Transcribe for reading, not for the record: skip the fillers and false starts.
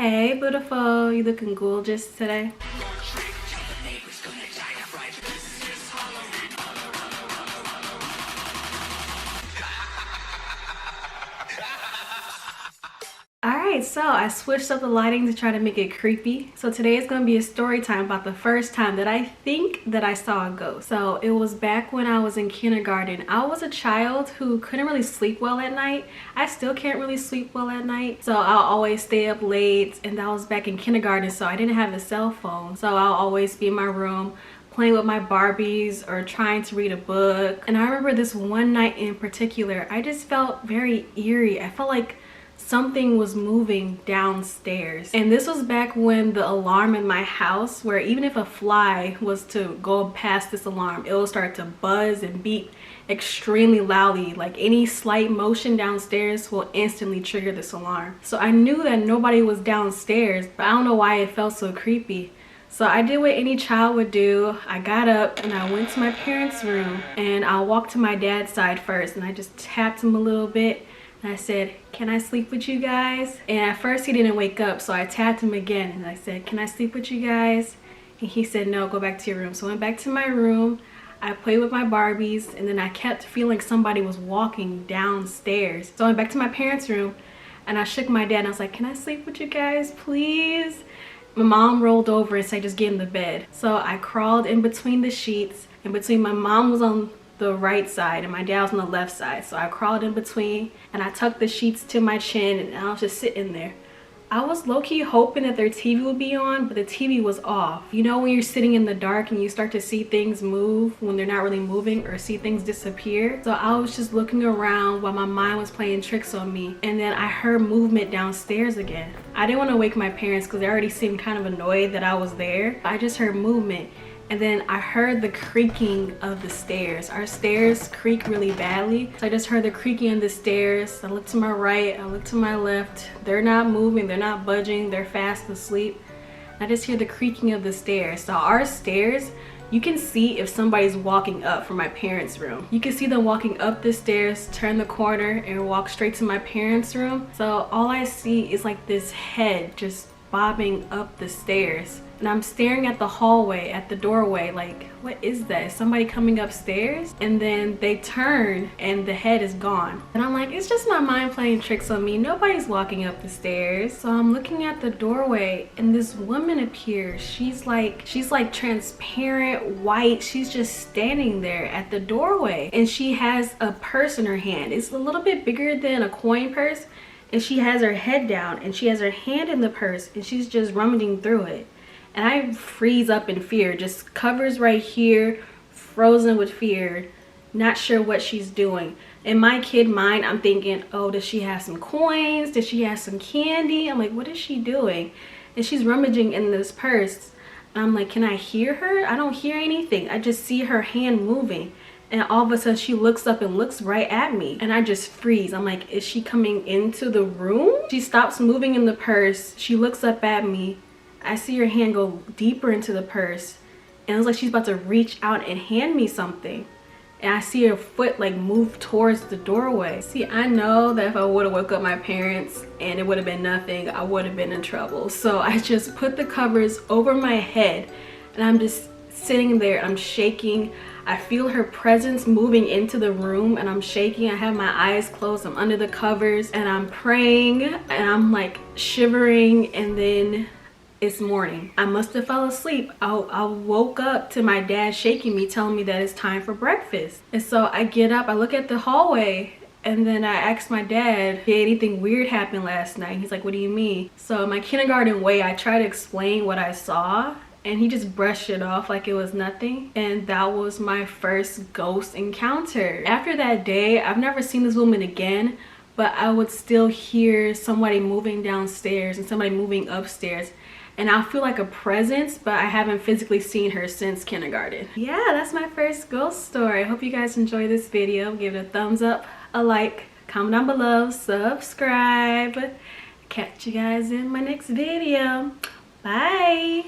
Hey, beautiful. You looking gorgeous today? Alright, so I switched up the lighting to try to make it creepy. So today is going to be a story time about the first time that I think that I saw a ghost. So it was back when I was in kindergarten. I was a child who couldn't really sleep well at night. I still can't really sleep well at night. So I'll always stay up late, and that was back in kindergarten, so I didn't have a cell phone. So I'll always be in my room playing with my Barbies or trying to read a book. And I remember this one night in particular, I just felt very eerie. I felt like something was moving downstairs. And this was back when the alarm in my house, where even if a fly was to go past this alarm, it will start to buzz and beep extremely loudly. Like any slight motion downstairs will instantly trigger this alarm. So I knew that nobody was downstairs, but I don't know why it felt so creepy. So I did what any child would do. I got up and I went to my parents' room, and I walked to my dad's side first, and I just tapped him a little bit. And I said, "Can I sleep with you guys?" And at first he didn't wake up, so I tapped him again and I said, "Can I sleep with you guys?" And he said, "No, go back to your room." So I went back to my room. I played with my Barbies, and then I kept feeling somebody was walking downstairs. So I went back to my parents' room and I shook my dad and I was like, "Can I sleep with you guys, please?" My mom rolled over and said, "Just get in the bed." So I crawled in between the sheets, and between my mom was on the right side and my dad was on the left side. So I crawled in between and I tucked the sheets to my chin, and I was just sitting there. I was low-key hoping that their TV would be on, but the TV was off. You know when you're sitting in the dark and you start to see things move when they're not really moving, or see things disappear? So I was just looking around while my mind was playing tricks on me, and then I heard movement downstairs again. I didn't want to wake my parents because they already seemed kind of annoyed that I was there. I just heard movement. And then I heard the creaking of the stairs. Our stairs creak really badly. So I just heard the creaking of the stairs. I looked to my right, I looked to my left. They're not moving, they're not budging, they're fast asleep. I just hear the creaking of the stairs. So our stairs, you can see if somebody's walking up from my parents' room. You can see them walking up the stairs, turn the corner, and walk straight to my parents' room. So all I see is like this head just bobbing up the stairs. And I'm staring at the hallway, at the doorway, like, what is that? Is somebody coming upstairs? And then they turn and the head is gone. And I'm like, it's just my mind playing tricks on me. Nobody's walking up the stairs. So I'm looking at the doorway and this woman appears. She's like transparent white. She's just standing there at the doorway. And she has a purse in her hand. It's a little bit bigger than a coin purse. And she has her head down and she has her hand in the purse and she's just rummaging through it. And I freeze up in fear, just covers right here, frozen with fear, not sure what she's doing. In my kid mind, I'm thinking, oh, does she have some coins? Does she have some candy? I'm like, what is she doing? And she's rummaging in this purse. I'm like, can I hear her? I don't hear anything. I just see her hand moving. And all of a sudden she looks up and looks right at me. And I just freeze. I'm like, is she coming into the room? She stops moving in the purse. She looks up at me. I see her hand go deeper into the purse, and it was like she's about to reach out and hand me something. And I see her foot like move towards the doorway. See, I know that if I would have woke up my parents and it would have been nothing, I would have been in trouble. So I just put the covers over my head and I'm just sitting there. I'm shaking. I feel her presence moving into the room and I'm shaking. I have my eyes closed. I'm under the covers and I'm praying and I'm like shivering, and then it's morning. I must have fell asleep. I woke up to my dad shaking me, telling me that it's time for breakfast. And so I get up, I look at the hallway, and then I asked my dad, did anything weird happen last night? He's like, what do you mean? So in my kindergarten way, I try to explain what I saw, and he just brushed it off like it was nothing. And that was my first ghost encounter. After that day, I've never seen this woman again, but I would still hear somebody moving downstairs and somebody moving upstairs. And I feel like a presence, but I haven't physically seen her since kindergarten. Yeah, that's my first ghost story. I hope you guys enjoy this video. Give it a thumbs up, a like, comment down below, subscribe. Catch you guys in my next video. Bye.